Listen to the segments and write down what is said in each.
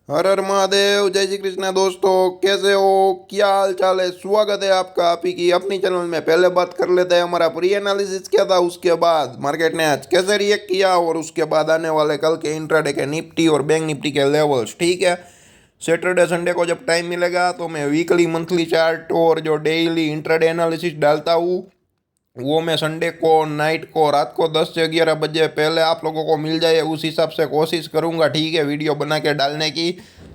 हर हर महादेव, जय श्री कृष्णा। दोस्तों कैसे हो, क्या हाल चाल है? स्वागत है आपका आप ही की अपनी चैनल में। पहले बात कर लेते हैं हमारा प्री एनालिसिस क्या था, उसके बाद मार्केट ने आज कैसे रिएक्ट किया और उसके बाद आने वाले कल के इंट्राडे के निफ्टी और बैंक निफ्टी के लेवल्स। ठीक है, सैटरडे संडे को जब टाइम मिलेगा तो मैं वीकली मंथली चार्ट और जो डेली इंट्राडे एनालिसिस डालता हूँ वो मैं संडे को नाइट को रात को 10 से 11 बजे पहले आप लोगों को मिल जाए, उस हिसाब से कोशिश करूँगा। ठीक है, वीडियो बना के डालने की।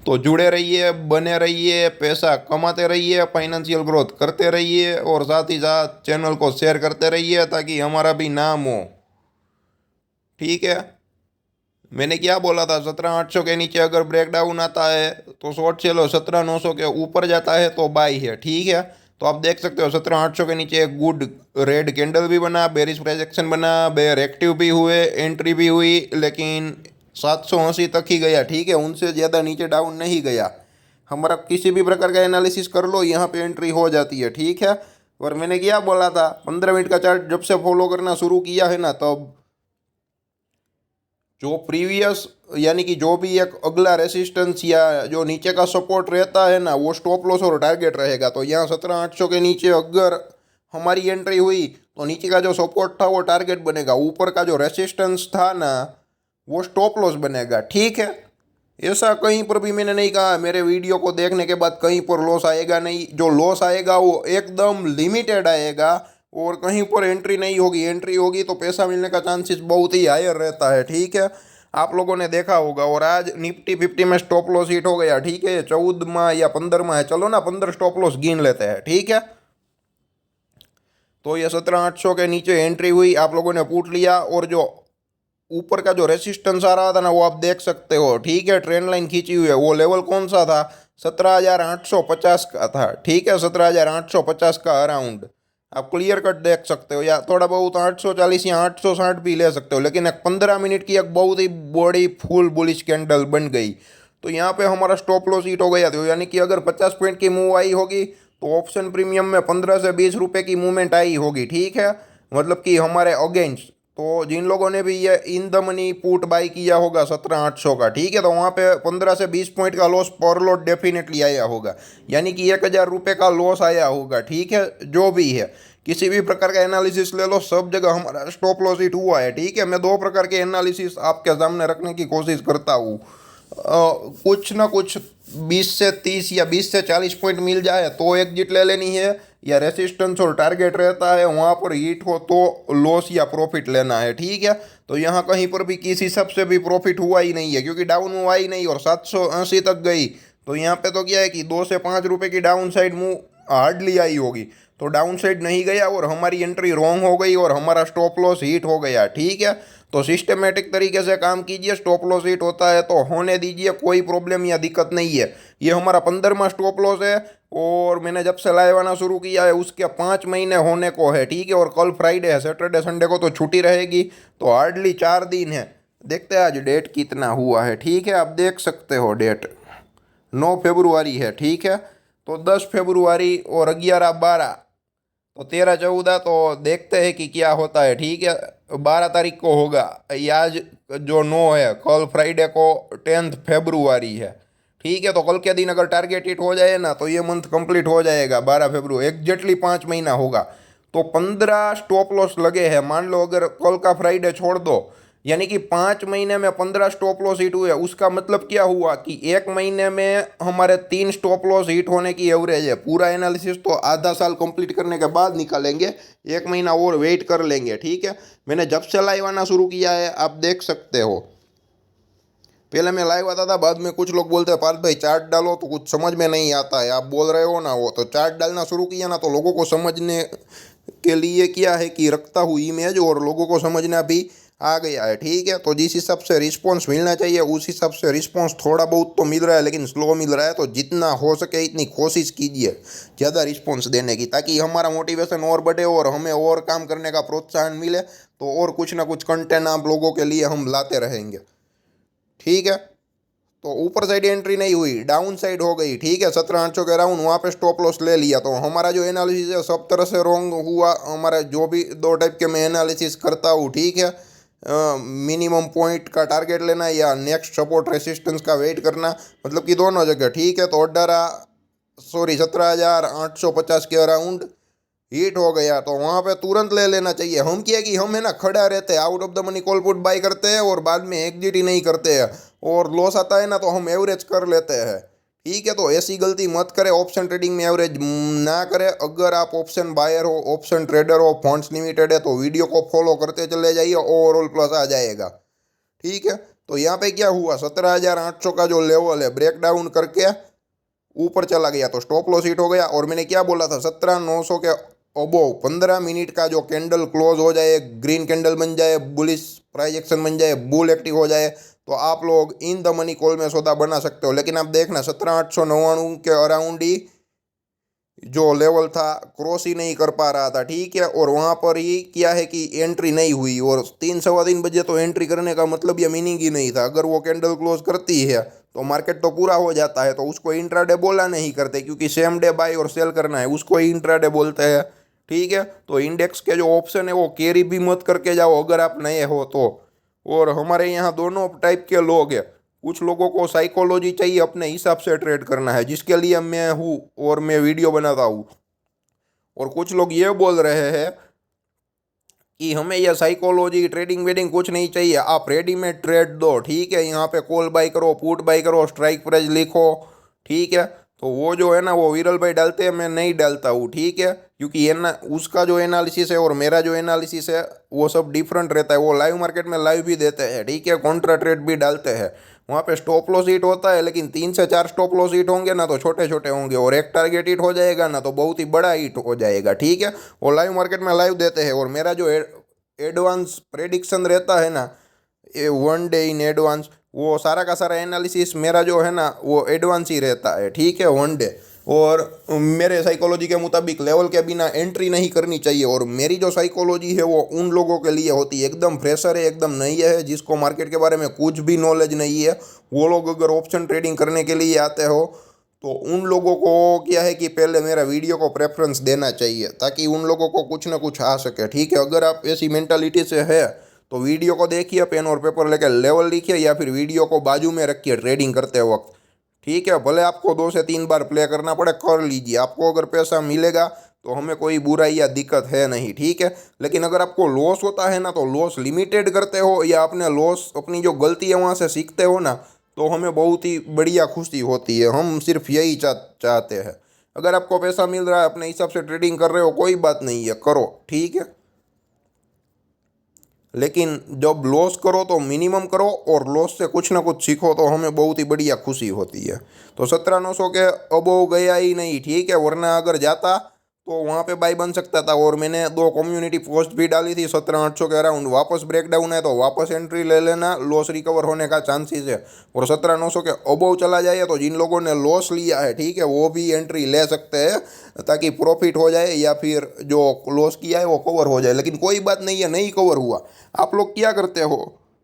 तो जुड़े रहिए, बने रहिए, पैसा कमाते रहिए, फाइनेंशियल ग्रोथ करते रहिए और साथ ही साथ चैनल को शेयर करते रहिए ताकि हमारा भी नाम हो। ठीक है, मैंने क्या बोला था, 17,800 के नीचे अगर ब्रेकडाउन आता है तो शॉर्ट चलो, 17,900 के ऊपर जाता है तो बाई है। ठीक है, तो आप देख सकते हो 17,800 के नीचे एक गुड रेड कैंडल भी बना, बेरिश प्रोजेक्शन बना, बेयर एक्टिव भी हुए, एंट्री भी हुई, लेकिन 780 तक ही गया। ठीक है, उनसे ज़्यादा नीचे डाउन नहीं गया। हमारा किसी भी प्रकार का एनालिसिस कर लो, यहाँ पे एंट्री हो जाती है। ठीक है, और मैंने क्या बोला था, 15 मिनट का चार्ट जब से फॉलो करना शुरू किया है ना, तब जो प्रीवियस यानी कि जो भी एक अगला रेसिस्टेंस या जो नीचे का सपोर्ट रहता है ना, वो स्टॉप लॉस और टारगेट रहेगा। तो यहाँ 17,800 के नीचे अगर हमारी एंट्री हुई तो नीचे का जो सपोर्ट था वो टारगेट बनेगा, ऊपर का जो रेसिस्टेंस था ना वो स्टॉप लॉस बनेगा। ठीक है, ऐसा कहीं पर भी मैंने नहीं कहा मेरे वीडियो को देखने के बाद कहीं पर लॉस आएगा नहीं। जो लॉस आएगा वो एकदम लिमिटेड आएगा और कहीं पर एंट्री नहीं होगी। एंट्री होगी तो पैसा मिलने का चांसेस बहुत ही हायर रहता है। ठीक है, आप लोगों ने देखा होगा। और आज निफ्टी 50 में स्टॉप लॉस हिट हो गया। ठीक है, 14वां या 15वां है, चलो ना 15 स्टॉप लॉस गिन लेते हैं। ठीक है, तो ये 17,800 के नीचे एंट्री हुई, आप लोगों ने पूछ लिया। और जो ऊपर का जो रेसिस्टेंस आ रहा था ना वो आप देख सकते हो। ठीक है, ट्रेंड लाइन खींची हुई है, वो लेवल कौन सा था? 17,850 का था। ठीक है, 17,850 का अराउंड आप क्लियर कट देख सकते हो, या थोड़ा बहुत 840 या 860 भी ले सकते हो। लेकिन एक 15 मिनट की एक बहुत ही बड़ी फुल बुलिश कैंडल बन गई, तो यहाँ पे हमारा स्टॉप लॉस हिट हो गया था। यानी कि अगर 50 पॉइंट की मूव आई होगी तो ऑप्शन प्रीमियम में 15 से 20 रुपए की मूवमेंट आई होगी। ठीक है, मतलब कि हमारे अगेंस्ट। तो जिन लोगों ने भी ये in the money put by किया होगा 17,800 का, ठीक है, तो वहाँ पे 15 से 20 पॉइंट का लॉस पर लॉट डेफिनेटली आया होगा। यानी कि 1,000 रुपये का लॉस आया होगा। ठीक है, जो भी है, किसी भी प्रकार का एनालिसिस ले लो, सब जगह हमारा स्टॉप लॉस हिट हुआ है। ठीक है, मैं दो प्रकार के एनालिसिस आपके सामने रखने की कोशिश करता हूँ। कुछ ना कुछ 20 से 30 या 20 से 40 पॉइंट मिल जाए तो एग्जिट ले लेनी है, या रेसिस्टेंस और टारगेट रहता है वहाँ पर हिट हो तो लॉस या प्रॉफिट लेना है। ठीक है, तो यहाँ कहीं पर भी किसी सब से भी प्रॉफिट हुआ ही नहीं है, क्योंकि डाउन हुआ ही नहीं और 780 तक गई। तो यहाँ पे तो क्या है कि 2 से 5 रुपए की down side move hardly I होगी, तो डाउन साइड नहीं गया और हमारी एंट्री रॉन्ग हो गई और हमारा स्टॉप लॉस हिट हो गया। ठीक है, तो सिस्टमेटिक तरीके से काम कीजिए। स्टॉप लॉस हिट होता है तो होने दीजिए, कोई प्रॉब्लम या दिक्कत नहीं है। ये हमारा 15वां स्टॉप लॉस है और मैंने जब से लाइव आना शुरू किया है उसके 5 महीने होने को है। ठीक है, और कल फ्राइडे है, सैटरडे संडे को तो छुट्टी रहेगी, तो हार्डली 4 दिन है। देखते हैं आज डेट कितना हुआ है। ठीक है, आप देख सकते हो डेट 9 फरवरी है। ठीक है, तो 10 फरवरी और 11 12 तो 13 14, तो देखते हैं कि क्या होता है। ठीक है, 12 तारीख को होगा ये, आज जो 9 है, कल फ्राइडे को 10 फरवरी है। ठीक है, तो कल के दिन अगर टारगेट हिट हो जाए ना तो ये मंथ कंप्लीट हो जाएगा। 12 फरवरी एग्जैक्टली 5 महीना होगा। तो 15 स्टॉप लॉस लगे हैं। मान लो अगर कल का फ्राइडे छोड़ दो, यानी कि 5 महीने में 15 स्टॉप लॉस हिट हुए। उसका मतलब क्या हुआ कि एक महीने में हमारे 3 स्टॉप लॉस हिट होने की एवरेज है। पूरा एनालिसिस तो आधा साल कंप्लीट करने के बाद निकालेंगे, एक महीना और वेट कर लेंगे। ठीक है, मैंने जब से लाइव आना शुरू किया है आप देख सकते हो। पहले मैं लाइव आता था, बाद में कुछ लोग बोलते हैं पार्थ भाई चार्ट डालो, तो कुछ समझ में नहीं आता है। आप बोल रहे हो ना, वो तो चार्ट डालना शुरू किया ना तो लोगों को समझने के लिए क्या है कि रखता हूँ इमेज, और लोगों को समझना भी आ गया है। ठीक है, तो जिस हिसाब से रिस्पॉन्स मिलना चाहिए उस हिसाब से रिस्पॉन्स थोड़ा बहुत तो मिल रहा है, लेकिन स्लो मिल रहा है। तो जितना हो सके इतनी कोशिश कीजिए ज़्यादा रिस्पॉन्स देने की, ताकि हमारा मोटिवेशन और बढ़े और हमें और काम करने का प्रोत्साहन मिले। तो और कुछ ना कुछ कंटेंट आप लोगों के लिए हम लाते रहेंगे। ठीक है, तो ऊपर साइड एंट्री नहीं हुई, डाउन साइड हो गई। ठीक है, 17,800 के अराउंड वहाँ पे स्टॉप लॉस ले लिया। तो हमारा जो एनालिसिस है सब तरह से रॉन्ग हुआ। हमारा जो भी दो टाइप के मैं एनालिसिस करता हूँ, ठीक है, मिनिमम पॉइंट का टारगेट लेना या नेक्स्ट सपोर्ट रेसिस्टेंस का वेट करना, मतलब कि दोनों जगह। ठीक है, तो 17,850 के अराउंड हिट हो गया तो वहाँ पे तुरंत ले लेना चाहिए। हम क्या कि हम है ना खड़ा रहते हैं, out of the money call put buy करते हैं और बाद में एग्जिट ही नहीं करते हैं, और लॉस आता है ना तो हम एवरेज कर लेते हैं। ठीक है, तो ऐसी गलती मत करें, ऑप्शन ट्रेडिंग में एवरेज ना करें। अगर आप ऑप्शन बायर हो, ऑप्शन ट्रेडर हो, फंड्स लिमिटेड है, तो वीडियो को फॉलो करते चले जाइए, ओवरऑल प्लस आ जाएगा। ठीक है, तो यहाँ पे क्या हुआ, 17,800 का जो लेवल है ब्रेक डाउन करके ऊपर चला गया तो स्टॉप लॉस हिट हो गया। और मैंने क्या बोला था, 17,900 के अबोव 15 मिनट का जो कैंडल क्लोज हो जाए, ग्रीन कैंडल बन जाए, बुलिश प्राइस एक्शन बन जाए, बुल एक्टिव हो जाए, तो आप लोग इन द मनी कॉल में सौदा बना सकते हो। लेकिन आप देखना 17,899 के अराउंड ही जो लेवल था क्रॉस ही नहीं कर पा रहा था। ठीक है, और वहाँ पर ही क्या है कि एंट्री नहीं हुई, और 3 सवा 3 बजे तो एंट्री करने का मतलब या मीनिंग ही नहीं था। अगर वो कैंडल क्लोज करती है तो मार्केट तो पूरा हो जाता है, तो उसको इंट्राडे बोला नहीं करते, क्योंकि सेम डे बाय और सेल करना है, उसको ही इंट्राडे बोलते हैं। ठीक है, तो इंडेक्स के जो ऑप्शन है वो कैरी भी मत करके जाओ अगर आप नए हो तो। और हमारे यहाँ दोनों टाइप के लोग हैं, कुछ लोगों को साइकोलॉजी चाहिए, अपने हिसाब से ट्रेड करना है, जिसके लिए मैं हूँ और मैं वीडियो बनाता हूँ। और कुछ लोग ये बोल रहे हैं कि हमें यह साइकोलॉजी ट्रेडिंग वेडिंग कुछ नहीं चाहिए, आप रेडीमेड ट्रेड दो। ठीक है, यहाँ पे कॉल बाई करो, पुट बाई करो, स्ट्राइक प्राइस लिखो। ठीक है, तो वो जो है ना वो विरल भाई डालते हैं, मैं नहीं डालता हूँ। ठीक है, क्योंकि ये ना उसका जो एनालिसिस है और मेरा जो एनालिसिस है वो सब डिफरेंट रहता है। वो लाइव मार्केट में लाइव भी देते हैं, ठीक है, कॉन्ट्रा ट्रेड भी डालते हैं। वहाँ पे स्टॉप लॉस हिट होता है, लेकिन 3 से 4 स्टॉप लॉस हिट होंगे ना तो छोटे छोटे होंगे, और एक टारगेट हिट हो जाएगा ना तो बहुत ही बड़ा हिट हो जाएगा। ठीक है, वो लाइव मार्केट में लाइव देते हैं। और मेरा जो एडवांस प्रेडिक्शन रहता है ना, ये 1 डे इन एडवांस, वो सारा का सारा एनालिसिस मेरा जो है ना वो एडवांस ही रहता है। ठीक है, 1 डे। और मेरे साइकोलॉजी के मुताबिक लेवल के बिना एंट्री नहीं करनी चाहिए। और मेरी जो साइकोलॉजी है वो उन लोगों के लिए होती है, एकदम फ्रेशर है, एकदम नई है, जिसको मार्केट के बारे में कुछ भी नॉलेज नहीं है। वो लोग अगर ऑप्शन ट्रेडिंग करने के लिए आते हो तो उन लोगों को क्या है कि पहले मेरा वीडियो को प्रेफरेंस देना चाहिए, ताकि उन लोगों को कुछ ना कुछ आ सके। ठीक है, अगर आप ऐसी मेंटालिटी से है तो वीडियो को देखिए, पेन और पेपर लेकर लेवल लिखिए, या फिर वीडियो को बाजू में रखिए ट्रेडिंग करते वक्त। ठीक है, भले आपको 2 से 3 बार प्ले करना पड़े, कर लीजिए, आपको अगर पैसा मिलेगा तो हमें कोई बुराई या दिक्कत है नहीं। ठीक है, लेकिन अगर आपको लॉस होता है ना तो लॉस लिमिटेड करते हो, या अपने लॉस अपनी जो गलती है वहाँ से सीखते हो ना, तो हमें बहुत ही बढ़िया खुशी होती है। हम सिर्फ यही चाहते हैं। अगर आपको पैसा मिल रहा है, अपने हिसाब से ट्रेडिंग कर रहे हो, कोई बात नहीं है, करो। ठीक है, लेकिन जब लॉस करो तो मिनिमम करो, और लॉस से कुछ ना कुछ सीखो, तो हमें बहुत ही बढ़िया खुशी होती है। तो 17,900 के अबोव गया ही नहीं। ठीक है, वरना अगर जाता तो वहाँ पे बाई बन सकता था। और मैंने 2 कम्युनिटी पोस्ट भी डाली थी 17,800 के अराउंड, वापस ब्रेक डाउन है तो वापस एंट्री ले लेना, लॉस रिकवर होने का चांसेस है। और 17,900 के अबोव चला जाए तो जिन लोगों ने लॉस लिया है, ठीक है, वो भी एंट्री ले सकते हैं, ताकि प्रॉफिट हो जाए, या फिर जो लॉस किया है वो कवर हो जाए। लेकिन कोई बात नहीं है, नहीं कवर हुआ, आप लोग क्या करते हो,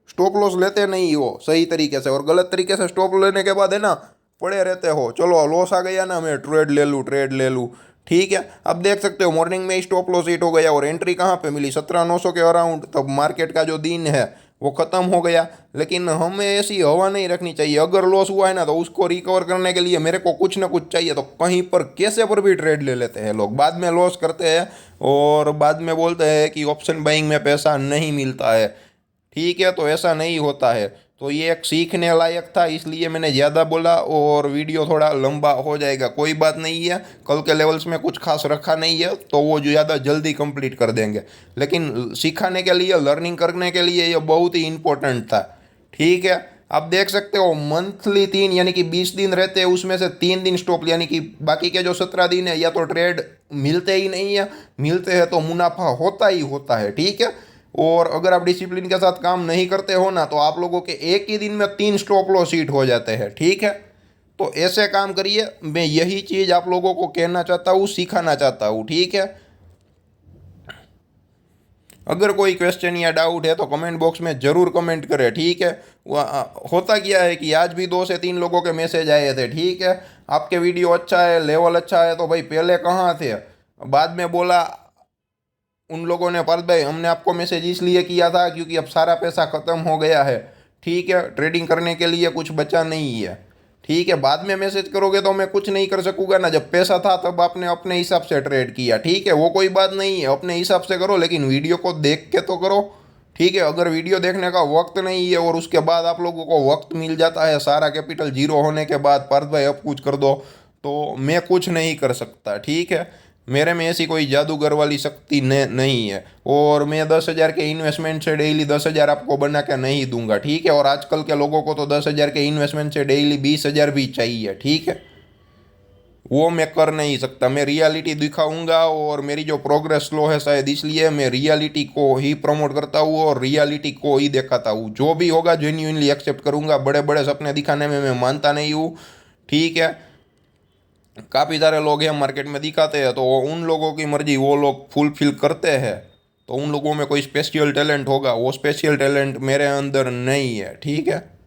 स्टॉप लॉस लेते नहीं हो सही तरीके से, और गलत तरीके से स्टॉप लेने के बाद है ना पड़े रहते हो, चलो लॉस आ गया ना मैं ट्रेड ले लूँ, ट्रेड ले लूँ। ठीक है, अब देख सकते हो मॉर्निंग में ही स्टॉप लॉस हिट हो गया, और एंट्री कहाँ पे मिली, 17,900 के अराउंड। तब मार्केट का जो दिन है वो ख़त्म हो गया। लेकिन हमें ऐसी हवा नहीं रखनी चाहिए, अगर लॉस हुआ है ना तो उसको रिकवर करने के लिए मेरे को कुछ ना कुछ चाहिए, तो कहीं पर कैसे पर भी ट्रेड ले लेते हैं लोग, बाद में लॉस करते हैं और बाद में बोलते हैं कि ऑप्शन बाइंग में पैसा नहीं मिलता है। ठीक है, तो ऐसा नहीं होता है। तो ये एक सीखने लायक था, इसलिए मैंने ज़्यादा बोला, और वीडियो थोड़ा लंबा हो जाएगा, कोई बात नहीं है। कल के लेवल्स में कुछ खास रखा नहीं है तो वो ज़्यादा जल्दी कंप्लीट कर देंगे, लेकिन सिखाने के लिए, लर्निंग करने के लिए ये बहुत ही इम्पोर्टेंट था। ठीक है, आप देख सकते हो मंथली 3 यानी कि 20 दिन रहते हैं, उसमें से 3 दिन स्टॉप, यानी कि बाकी के जो 17 दिन है या तो ट्रेड मिलते ही नहीं है, मिलते हैं तो मुनाफा होता ही होता है। ठीक है, और अगर आप डिसिप्लिन के साथ काम नहीं करते हो ना तो आप लोगों के एक ही दिन में 3 स्टॉप लॉस हिट हो जाते हैं। ठीक है, तो ऐसे काम करिए, मैं यही चीज़ आप लोगों को कहना चाहता हूँ, सिखाना चाहता हूँ। ठीक है, अगर कोई क्वेश्चन या डाउट है तो कमेंट बॉक्स में ज़रूर कमेंट करें। ठीक है, होता क्या है कि आज भी 2 से 3 लोगों के मैसेज आए थे। ठीक है, आपके वीडियो अच्छा है, लेवल अच्छा है, तो भाई पहले कहाँ थे, बाद में बोला उन लोगों ने, पारस भाई हमने आपको मैसेज इसलिए किया था क्योंकि अब सारा पैसा ख़त्म हो गया है, ठीक है, ट्रेडिंग करने के लिए कुछ बचा नहीं है, ठीक है। बाद में मैसेज करोगे तो मैं कुछ नहीं कर सकूंगा ना, जब पैसा था तब आपने अपने हिसाब से ट्रेड किया, ठीक है, वो कोई बात नहीं है, अपने हिसाब से करो, लेकिन वीडियो को देख के तो करो, ठीक है। अगर वीडियो देखने का वक्त नहीं है और उसके बाद आप लोगों को वक्त मिल जाता है सारा कैपिटल जीरो होने के बाद, पार्थ भाई अब कुछ कर दो, तो मैं कुछ नहीं कर सकता, ठीक है। मेरे में ऐसी कोई जादूगर वाली शक्ति नहीं है, और मैं 10,000 के इन्वेस्टमेंट से डेली 10,000 आपको बना के नहीं दूंगा, ठीक है। और आजकल के लोगों को तो 10,000 के इन्वेस्टमेंट से डेली 20,000 भी चाहिए, ठीक है। वो मैं कर नहीं सकता, मैं रियलिटी दिखाऊंगा, और मेरी जो प्रोग्रेस स्लो है शायद इसलिए मैं रियलिटी को ही प्रमोट करता हूँ और रियलिटी को ही दिखाता हूँ। जो भी होगा जेन्यूनली एक्सेप्ट करूंगा, बड़े बड़े सपने दिखाने में मैं मानता नहीं हूँ, ठीक है। काफ़ी सारे लोग हैं मार्केट में दिखाते हैं, तो उन लोगों की मर्जी, वो लोग फुलफिल करते हैं, तो उन लोगों में कोई स्पेशल टैलेंट होगा, वो स्पेशल टैलेंट मेरे अंदर नहीं है, ठीक है।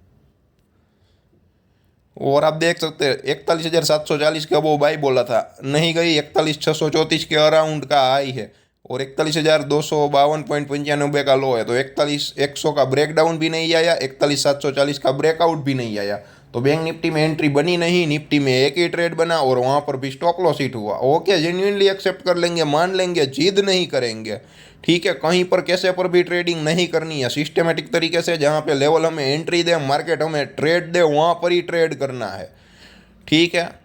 और आप देख सकते हैं 41,740 का वो बाई बोला था, नहीं गई, 41,634 के अराउंड का हाई है, और 41,252.95 का लो है, तो 41,100 का ब्रेकडाउन भी नहीं आया, 41,740 का ब्रेकआउट भी नहीं आया, तो बैंक निफ्टी में एंट्री बनी नहीं, निफ्टी में एक ही ट्रेड बना और वहाँ पर भी स्टॉप लॉस हिट हुआ। ओके, जेन्युइनली एक्सेप्ट कर लेंगे, मान लेंगे, जिद नहीं करेंगे, ठीक है। कहीं पर कैसे पर भी ट्रेडिंग नहीं करनी है, सिस्टमेटिक तरीके से जहाँ पे लेवल हमें एंट्री दे, मार्केट हमें ट्रेड दे, वहाँ पर ही ट्रेड करना है, ठीक है।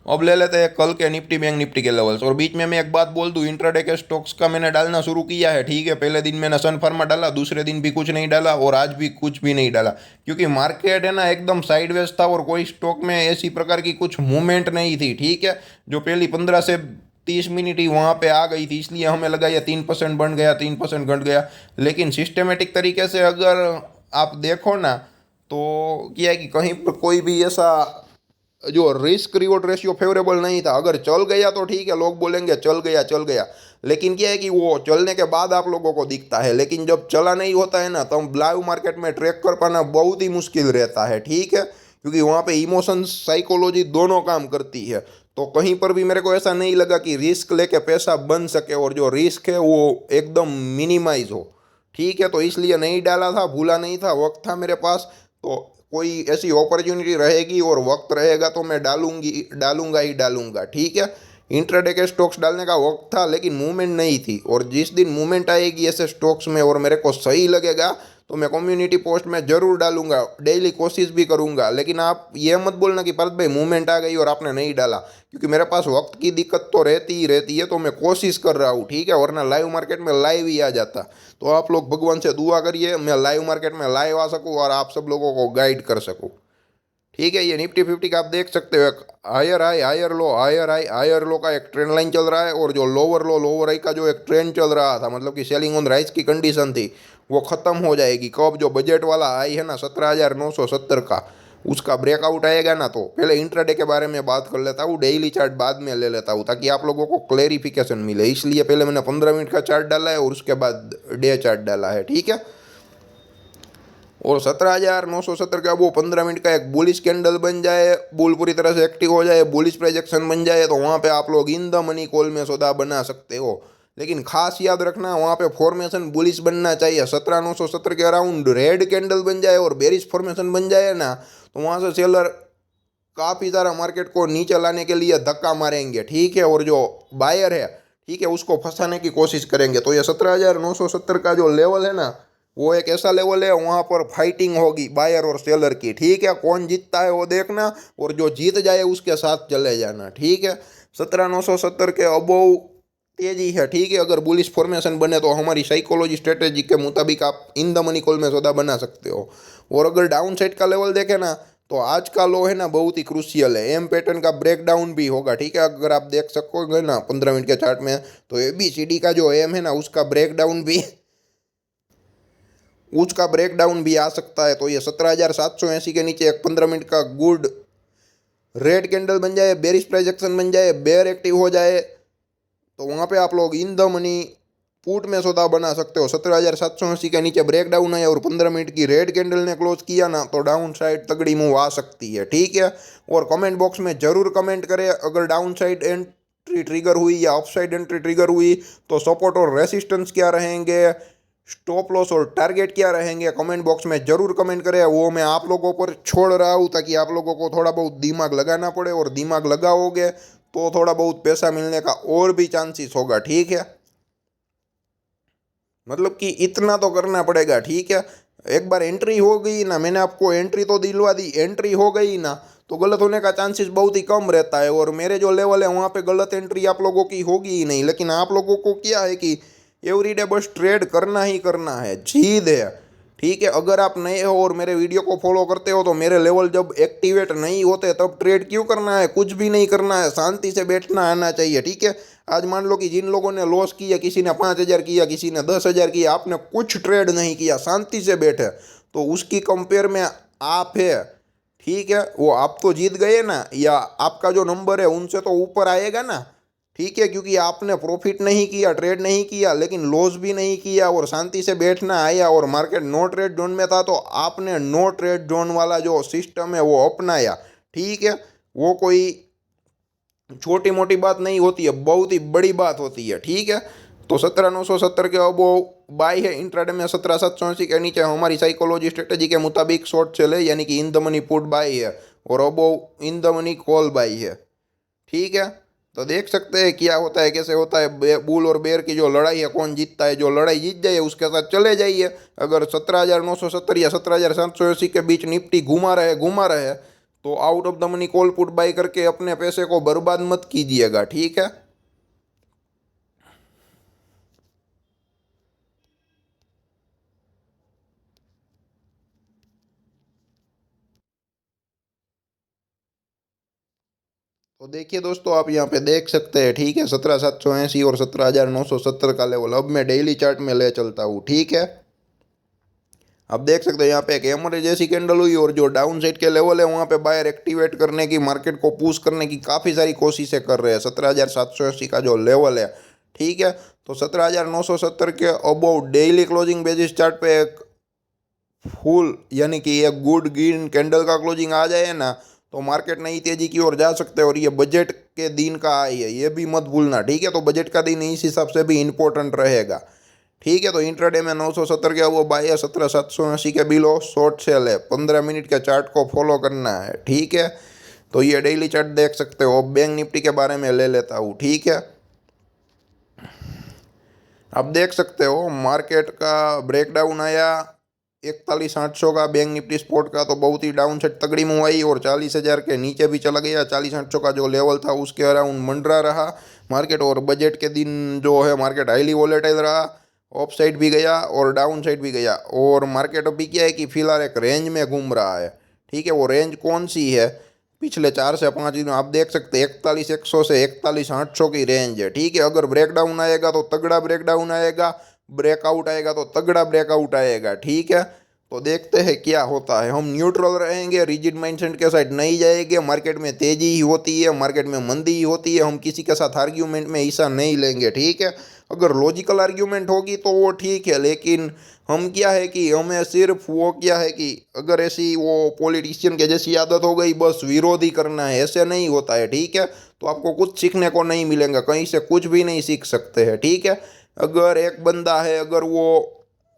अब ले लेते हैं कल के निफ्टी बैंक निफ्टी के लेवल्स। और बीच में मैं एक बात बोल दूं, इंट्राडे के स्टॉक्स का मैंने डालना शुरू किया है, ठीक है। पहले दिन मैंने सन फार्मा डाला, दूसरे दिन भी कुछ नहीं डाला, और आज भी कुछ भी नहीं डाला, क्योंकि मार्केट है ना एकदम साइडवेज था और कोई स्टॉक में ऐसी प्रकार की कुछ मूवमेंट नहीं थी, ठीक है। जो पहली 15 से 30 मिनट ही वहाँ पे आ गई थी, इसलिए हमें लगा ये 3% बन गया, 3% घट गया। लेकिन सिस्टमेटिक तरीके से अगर आप देखो ना, तो क्या है कि कहीं पर कोई भी ऐसा जो रिस्क रिवॉर्ड रेशियो फेवरेबल नहीं था। अगर चल गया तो ठीक है, लोग बोलेंगे चल गया चल गया, लेकिन क्या है कि वो चलने के बाद आप लोगों को दिखता है, लेकिन जब चला नहीं होता है ना, तो हम लाइव मार्केट में ट्रैक कर पाना बहुत ही मुश्किल रहता है, ठीक है। क्योंकि वहाँ पे इमोशंस, साइकोलॉजी दोनों काम करती है। तो कहीं पर भी मेरे को ऐसा नहीं लगा कि रिस्क लेके पैसा बन सके, और जो रिस्क है वो एकदम मिनिमाइज हो, ठीक है। तो इसलिए नहीं डाला था, भूला नहीं था, वक्त था मेरे पास, तो कोई ऐसी अपॉर्चुनिटी रहेगी और वक्त रहेगा तो मैं डालूंगा ही डालूंगा, ठीक है। इंट्राडे के स्टॉक्स डालने का वक्त था, लेकिन मूवमेंट नहीं थी, और जिस दिन मूवमेंट आएगी ऐसे स्टॉक्स में और मेरे को सही लगेगा, तो मैं कम्युनिटी पोस्ट में ज़रूर डालूंगा, डेली कोशिश भी करूंगा। लेकिन आप ये मत बोलना कि भरत भाई मूवमेंट आ गई और आपने नहीं डाला, क्योंकि मेरे पास वक्त की दिक्कत तो रहती ही रहती है, तो मैं कोशिश कर रहा हूँ, ठीक है। वरना लाइव मार्केट में लाइव ही आ जाता। तो आप लोग भगवान से दुआ करिए मैं लाइव मार्केट में लाइव आ सकूँ और आप सब लोगों को गाइड कर सकूँ, ठीक है। ये निफ्टी 50 का आप देख सकते हो, एक higher high higher low, higher high higher low का एक ट्रेंड लाइन चल रहा है, और जो लोअर लो लोअर हाई का जो एक ट्रेंड चल रहा था, मतलब कि सेलिंग ऑन राइज की कंडीशन थी, वो ख़त्म हो जाएगी कब, जो बजट वाला हाई है ना 17,970 का, उसका ब्रेकआउट आएगा ना। तो पहले इंट्राडे के बारे में बात कर लेता हूँ, डेली चार्ट बाद में ले लेता हूँ, ताकि आप लोगों को क्लेरिफिकेशन मिले, इसलिए पहले मैंने 15 मिनट का चार्ट डाला है और उसके बाद डे चार्ट डाला है, ठीक है। और 17,970 का वो 15 मिनट का एक बुलिश कैंडल बन जाए, बुल पूरी तरह से एक्टिव हो जाए, बुलिश प्रोजेक्शन बन जाए, तो वहाँ पे आप लोग इन द मनी कॉल में सौदा बना सकते हो। लेकिन खास याद रखना, वहाँ पे फॉर्मेशन बुलिश बनना चाहिए। 17,970 के अराउंड रेड कैंडल बन जाए और बेरिश फॉर्मेशन बन जाए ना, तो वहाँ से सेलर काफ़ी सारा मार्केट को नीचे लाने के लिए धक्का मारेंगे, ठीक है। और जो बायर है, ठीक है, उसको फंसाने की कोशिश करेंगे। तो ये 17,970 का जो लेवल है ना, वो एक ऐसा लेवल है, वहाँ पर फाइटिंग होगी बायर और सेलर की, ठीक है। कौन जीतता है वो देखना, और जो जीत जाए उसके साथ चले जाना, ठीक है। 17,970 के अबोव तेजी है, ठीक है। अगर बुलिश फॉर्मेशन बने तो हमारी साइकोलॉजी स्ट्रेटेजी के मुताबिक आप इन द मनी कॉल में सौदा बना सकते हो। और अगर डाउन साइड का लेवल देखें ना, तो आज का लो है ना बहुत ही क्रूशियल है, एम पैटर्न का ब्रेकडाउन भी होगा, ठीक है। अगर आप देख सकोगे ना 15 मिनट के चार्ट में, तो ABCD का जो एम है ना, उसका ब्रेकडाउन भी आ सकता है। तो ये 17,780 के नीचे एक 15 मिनट का गुड रेड कैंडल बन जाए, बेरिश प्रोजेक्शन बन जाए, बेयर एक्टिव हो जाए, तो वहाँ पे आप लोग इन द मनी पुट में सौदा बना सकते हो। 17,780 के नीचे ब्रेकडाउन है और 15 मिनट की रेड कैंडल ने क्लोज किया ना, तो डाउन साइड तगड़ी मूव आ सकती है, ठीक है। और कमेंट बॉक्स में ज़रूर कमेंट करें अगर डाउन साइड एंट्री ट्रिगर हुई या अपसाइड एंट्री ट्रिगर हुई तो सपोर्ट और रेसिस्टेंस क्या रहेंगे, स्टॉप लॉस और टारगेट क्या रहेंगे, कमेंट बॉक्स में ज़रूर कमेंट करें। वो मैं आप लोगों पर छोड़ रहा हूँ ताकि आप लोगों को थोड़ा बहुत दिमाग लगाना पड़े, और दिमाग लगाओगे तो थोड़ा बहुत पैसा मिलने का और भी चांसेस होगा। ठीक है, मतलब कि इतना तो करना पड़ेगा। ठीक है, एक बार एंट्री हो गई ना, मैंने आपको एंट्री तो दिलवा दी, एंट्री हो गई ना तो गलत होने का चांसेस बहुत ही कम रहता है। और मेरे जो लेवल है वहाँ पे गलत एंट्री आप लोगों की होगी ही नहीं। लेकिन आप लोगों को क्या है कि एवरीडे बस ट्रेड करना ही करना है, जीत है। ठीक है, अगर आप नए हो और मेरे वीडियो को फॉलो करते हो तो मेरे लेवल जब एक्टिवेट नहीं होते तब ट्रेड क्यों करना है, कुछ भी नहीं करना है, शांति से बैठना आना चाहिए। ठीक है, आज मान लो कि जिन लोगों ने लॉस किया, किसी ने 5,000 किया, किसी ने 10,000 किया, आपने कुछ ट्रेड नहीं किया, शांति से बैठे, तो उसकी कंपेयर में आप है। ठीक है, वो आप तो जीत गए ना, या आपका जो नंबर है उनसे तो ऊपर आएगा ना। ठीक है, क्योंकि आपने प्रॉफिट नहीं किया, ट्रेड नहीं किया, लेकिन लॉस भी नहीं किया और शांति से बैठना आया, और मार्केट नो ट्रेड जोन में था तो आपने नो ट्रेड जोन वाला जो सिस्टम है वो अपनाया। ठीक है, वो कोई छोटी मोटी बात नहीं होती है, बहुत ही बड़ी बात होती है। ठीक है, तो 17,970 के अब वो बाई है, इंट्राडे में 17,780 के नीचे हमारी साइकोलॉजी स्ट्रेटेजी के मुताबिक शॉर्ट सेल है, यानी कि in the money put by है, और अब वो in the money call by है। ठीक है, तो देख सकते हैं क्या होता है, कैसे होता है। बुल और बेर की जो लड़ाई है, कौन जीतता है, जो लड़ाई जीत जाए उसके साथ चले जाइए। अगर 17,970 या 17,780 के बीच निफ्टी घुमा रहे तो out of the money call put by करके अपने पैसे को बर्बाद मत कीजिएगा। ठीक है, तो देखिए दोस्तों, आप यहाँ पे देख सकते हैं। ठीक है, 17,780 और 17,970 का लेवल अब मैं डेली चार्ट में ले चलता हूँ। ठीक है, आप देख सकते हैं यहाँ पे एक एमआरए जैसी कैंडल हुई, और जो डाउन साइड के लेवल है वहाँ पे बायर एक्टिवेट करने की, मार्केट को पुश करने की काफ़ी सारी कोशिशें कर रहे हैं। 17,780 का जो लेवल है, ठीक है, तो 17,970 के about daily closing basis chart पे एक फुल यानी कि एक गुड ग्रीन कैंडल का क्लोजिंग आ जाए ना तो मार्केट नई तेजी की ओर जा सकते हैं। और ये बजट के दिन का आई है, ये भी मत भूलना। ठीक है, तो बजट का दिन इस हिसाब से भी इम्पोर्टेंट रहेगा। ठीक है, तो इंट्राडे में 970 के वो बाई है, 17,780 के बिलो शॉर्ट सेल है। 15 मिनट के चार्ट को फॉलो करना है। ठीक है, तो ये डेली चार्ट देख सकते हो। बैंक निफ्टी के बारे में ले लेता हूँ। ठीक है, आप देख सकते हो मार्केट का ब्रेकडाउन आया 41,800 का, बैंक निफ्टी स्पॉट का तो बहुत ही डाउन साइड तगड़ी मूव आई और 40,000 के नीचे भी चला गया। 40,800 का जो लेवल था उसके अराउंड मंडरा रहा मार्केट। और बजट के दिन जो है मार्केट हाईली वॉलेटाइल रहा, अप साइड भी गया और डाउन साइड भी गया। और मार्केट अभी क्या है कि फिलहाल एक रेंज में घूम रहा है। ठीक है, वो रेंज कौन सी है, पिछले 4 से 5 दिन आप देख सकते हैं 41,100 से 41,800 की रेंज है। ठीक है, अगर ब्रेकडाउन आएगा तो तगड़ा ब्रेकडाउन आएगा, ब्रेकआउट आएगा तो तगड़ा ब्रेकआउट आएगा। ठीक है, तो देखते हैं क्या होता है। हम न्यूट्रल रहेंगे, रिजिड माइंडसेट के साइड नहीं जाएंगे। मार्केट में तेजी ही होती है, मार्केट में मंदी ही होती है, हम किसी के साथ आर्ग्यूमेंट में हिस्सा नहीं लेंगे। ठीक है, अगर लॉजिकल आर्ग्यूमेंट होगी तो वो ठीक है, लेकिन हम क्या है कि हमें सिर्फ वो क्या है कि अगर ऐसी वो पॉलिटिशियन के जैसी आदत हो गई बस विरोधी करना है, ऐसे नहीं होता है। ठीक है, तो आपको कुछ सीखने को नहीं मिलेगा, कहीं से कुछ भी नहीं सीख सकते हैं। ठीक है, अगर एक बंदा है, अगर वो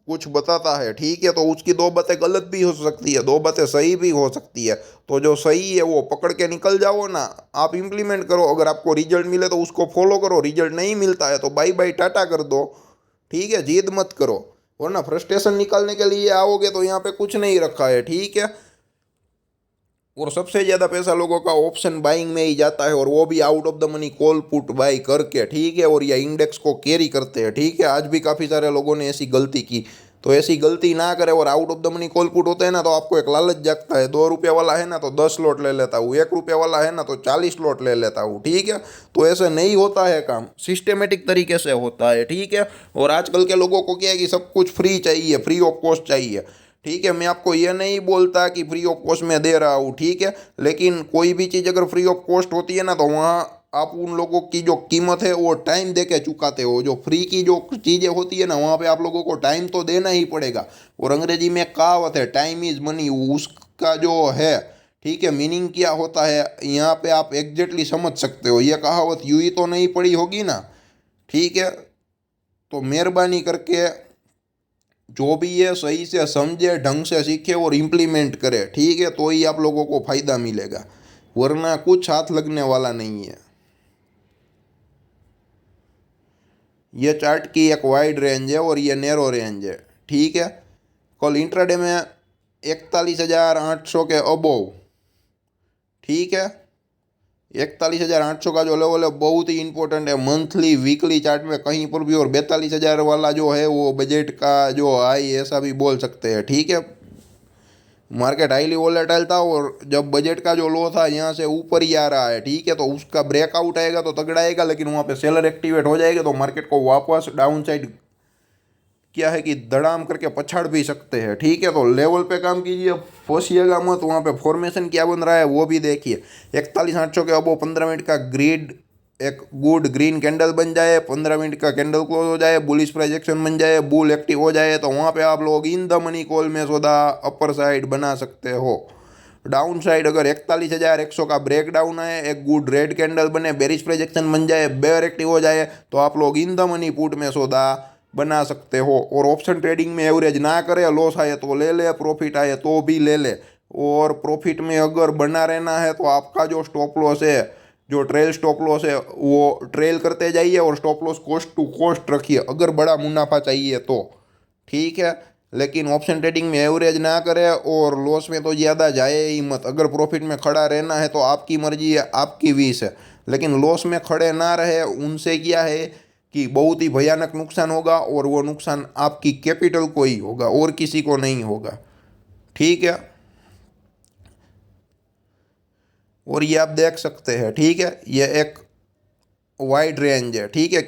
कुछ बताता है, ठीक है, तो उसकी 2 बातें गलत भी हो सकती है, 2 बातें सही भी हो सकती है। तो जो सही है वो पकड़ के निकल जाओ ना, आप इम्प्लीमेंट करो। अगर आपको रिजल्ट मिले तो उसको फॉलो करो, रिजल्ट नहीं मिलता है तो बाय बाय टाटा कर दो। ठीक है, जिद मत करो, वरना फ्रस्ट्रेशन निकालने के लिए आओगे तो यहाँ पे कुछ नहीं रखा है। ठीक है, और सबसे ज़्यादा पैसा लोगों का ऑप्शन बाइंग में ही जाता है, और वो भी out of the money call put by करके। ठीक है, और ये इंडेक्स को कैरी करते हैं। ठीक है, आज भी काफ़ी सारे लोगों ने ऐसी गलती की, तो ऐसी गलती ना करे। और out of the money call put होते हैं ना तो आपको एक लालच जागता है, 2 रुपये वाला है ना तो 10 लॉट ले लेता हूँ, 1 रुपये वाला है ना तो 40 लॉट ले लेता हूँ। ठीक है, तो ऐसे नहीं होता है काम, सिस्टमेटिक तरीके से होता है। ठीक है, और आजकल के लोगों को क्या है कि सब कुछ फ्री चाहिए, फ्री ऑफ कॉस्ट चाहिए। ठीक है, मैं आपको ये नहीं बोलता कि फ्री ऑफ कॉस्ट में दे रहा हूँ। ठीक है, लेकिन कोई भी चीज़ अगर फ्री ऑफ कॉस्ट होती है ना तो वहाँ आप उन लोगों की जो कीमत है वो टाइम दे के चुकाते हो। जो फ्री की जो चीज़ें होती है ना वहाँ पे आप लोगों को टाइम तो देना ही पड़ेगा। और अंग्रेजी में कहावत है टाइम इज़ मनी, उसका जो है ठीक है, मीनिंग क्या होता है यहाँ पे आप एग्जैक्टली समझ सकते हो। ये कहावत यूं ही तो नहीं पड़ी होगी ना, ठीक है। तो मेहरबानी करके जो भी ये सही से समझे, ढंग से सीखे और इम्प्लीमेंट करे, ठीक है, तो ही आप लोगों को फ़ायदा मिलेगा, वरना कुछ हाथ लगने वाला नहीं है। ये चार्ट की एक वाइड रेंज है और ये नैरो रेंज है, ठीक है। कल इंट्राडे में 41,800 के अबोव, ठीक है, 41,800 का जो लेवल है बहुत ही इंपॉर्टेंट है मंथली वीकली चार्ट में कहीं पर भी। और 42,000 वाला जो है वो बजट का जो हाई ऐसा भी बोल सकते हैं, ठीक है। मार्केट हाईली वोलेटाइल था और जब बजट का जो लो था यहाँ से ऊपर ही आ रहा है, ठीक है, तो उसका ब्रेकआउट आएगा तो तगड़ा आएगा, लेकिन वहाँ पे सेलर एक्टिवेट हो जाएगा तो मार्केट को वापस डाउन साइड क्या है कि धड़ाम करके पछाड़ भी सकते हैं, ठीक है। तो लेवल पे काम कीजिए, फंसिएगा मत। वहाँ पे फॉर्मेशन क्या बन रहा है वो भी देखिए। 41,800 के अबो 15 मिनट का ग्रिड एक गुड ग्रीन कैंडल बन जाए, 15 मिनट का कैंडल क्लोज हो जाए, बुलिश प्राइस एक्शन बन जाए, बुल एक्टिव हो जाए, तो वहाँ पे आप लोग इन द मनी कॉल में सौदा अपर साइड बना सकते हो। डाउन साइड अगर 41,100 का ब्रेक डाउन है, एक गुड रेड कैंडल बने, बेरिश प्राइस एक्शन बन जाए, बेयर एक्टिव हो जाए, तो आप लोग इन द मनी पुट में सौदा बना सकते हो। और ऑप्शन ट्रेडिंग में एवरेज ना करे, लॉस आए तो ले ले, प्रॉफिट आए तो भी ले ले। और प्रॉफिट में अगर बना रहना है तो आपका जो स्टॉप लॉस है, जो ट्रेल स्टॉप लॉस है, वो ट्रेल करते जाइए और stop loss cost to cost रखिए अगर बड़ा मुनाफा चाहिए तो, ठीक है। लेकिन ऑप्शन ट्रेडिंग में एवरेज ना करे और लॉस में तो ज़्यादा जाए ही मत। अगर प्रॉफिट में खड़ा रहना है तो आपकी मर्जी है, आपकी विश है, लेकिन लॉस में खड़े ना रहे, उनसे क्या है कि बहुत ही भयानक नुकसान होगा और वो नुकसान आपकी कैपिटल को ही होगा और किसी को नहीं होगा, ठीक है। और ये आप देख सकते हैं, ठीक है, ये एक वाइड रेंज है, ठीक है।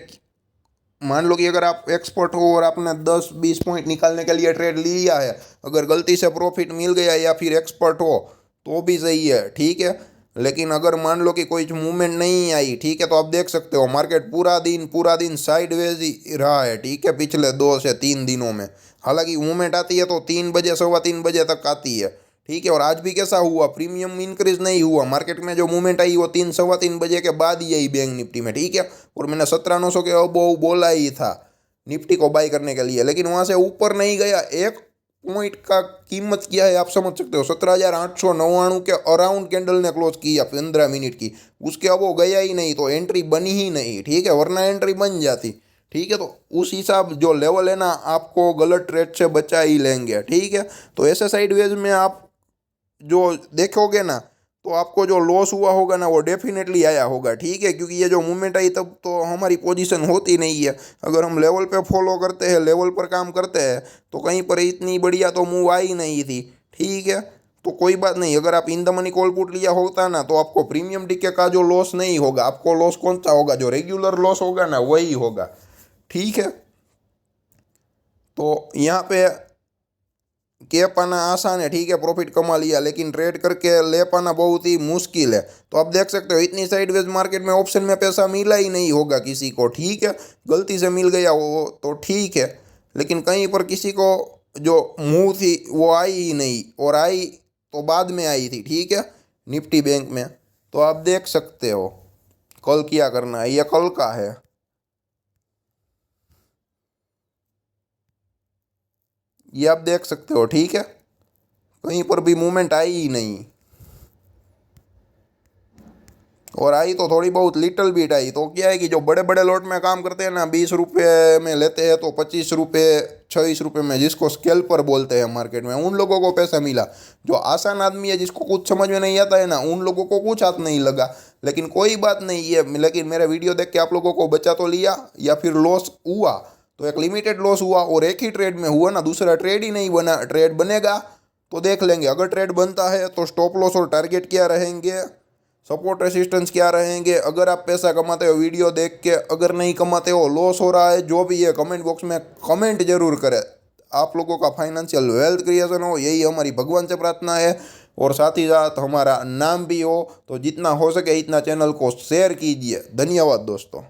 मान लो कि अगर आप एक्सपर्ट हो और आपने 10-20 पॉइंट निकालने के लिए ट्रेड लिया है, अगर गलती से प्रॉफिट मिल गया या फिर एक्सपर्ट हो तो भी सही है, ठीक है। लेकिन अगर मान लो कि कोई मूवमेंट नहीं आई, ठीक है, तो आप देख सकते हो मार्केट पूरा दिन साइडवेज ही रहा है, ठीक है, पिछले 2 से 3 दिनों में। हालांकि मूवमेंट आती है तो 3 बजे 3:15 तक आती है, ठीक है। और आज भी कैसा हुआ, प्रीमियम इंक्रीज नहीं हुआ, मार्केट में जो मूवमेंट आई वो 3-3:15 के बाद ही आई बैंक निफ्टी में, ठीक है। और मैंने 17,900 के अबोव बोला ही था निफ्टी को बाई करने के लिए, लेकिन वहाँ से ऊपर नहीं गया। एक पॉइंट का कीमत क्या है आप समझ सकते हो, 17,899 के अराउंड कैंडल ने क्लोज किया 15 मिनट की, उसके अब वो गया ही नहीं, तो एंट्री बनी ही नहीं, ठीक है, वरना एंट्री बन जाती, ठीक है। तो उस हिसाब जो लेवल है ना, आपको गलत ट्रेड से बचा ही लेंगे, ठीक है। तो ऐसे साइडवेज में आप जो देखोगे ना, तो आपको जो लॉस हुआ होगा ना वो डेफिनेटली आया होगा, ठीक है, क्योंकि ये जो मूवमेंट आई तब तो हमारी पोजीशन होती नहीं है। अगर हम लेवल पे फॉलो करते हैं, लेवल पर काम करते हैं, तो कहीं पर इतनी बढ़िया तो मूव आई नहीं थी, ठीक है। तो कोई बात नहीं, अगर आप in the money call put लिया होता ना तो आपको प्रीमियम टिके का जो लॉस नहीं होगा, आपको लॉस कौन सा होगा, जो रेगुलर लॉस होगा ना वही होगा, ठीक है। तो यहाँ पे के पाना आसान है, ठीक है, प्रॉफिट कमा लिया, लेकिन ट्रेड करके ले पाना बहुत ही मुश्किल है। तो आप देख सकते हो इतनी साइडवेज मार्केट में ऑप्शन में पैसा मिला ही नहीं होगा किसी को, ठीक है। गलती से मिल गया वो तो ठीक है, लेकिन कहीं पर किसी को जो मुंह थी वो आई ही नहीं, और आई तो बाद में आई थी, ठीक है, निफ्टी बैंक में। तो आप देख सकते हो कल क्या करना है, ये कल का है। ये आप देख सकते हो, ठीक है, कहीं पर भी मूवमेंट आई ही नहीं, और आई तो थोड़ी बहुत लिटल बिट आई। तो क्या है कि जो बड़े बड़े लॉट में काम करते हैं ना, 20 रुपये में लेते हैं तो 25 रुपये 26 रुपये में, जिसको स्कैल्पर बोलते हैं मार्केट में, उन लोगों को पैसा मिला। जो आसान आदमी है जिसको कुछ समझ में नहीं आता है ना, उन लोगों को कुछ हाथ नहीं लगा। लेकिन कोई बात नहीं है, लेकिन मेरा वीडियो देख के आप लोगों को बचा तो लिया, या फिर लॉस हुआ तो एक लिमिटेड लॉस हुआ और एक ही ट्रेड में हुआ ना, दूसरा ट्रेड ही नहीं बना। ट्रेड बनेगा तो देख लेंगे, अगर ट्रेड बनता है तो स्टॉप लॉस और टारगेट क्या रहेंगे, सपोर्ट रेसिस्टेंस क्या रहेंगे। अगर आप पैसा कमाते हो वीडियो देख के, अगर नहीं कमाते हो, लॉस हो रहा है, जो भी है, कमेंट बॉक्स में कमेंट जरूर करें। आप लोगों का फाइनेंशियल वेल्थ क्रिएशन हो, यही हमारी भगवान से प्रार्थना है। और साथ ही साथ हमारा नाम भी हो, तो जितना हो सके इतना चैनल को शेयर कीजिए। धन्यवाद दोस्तों।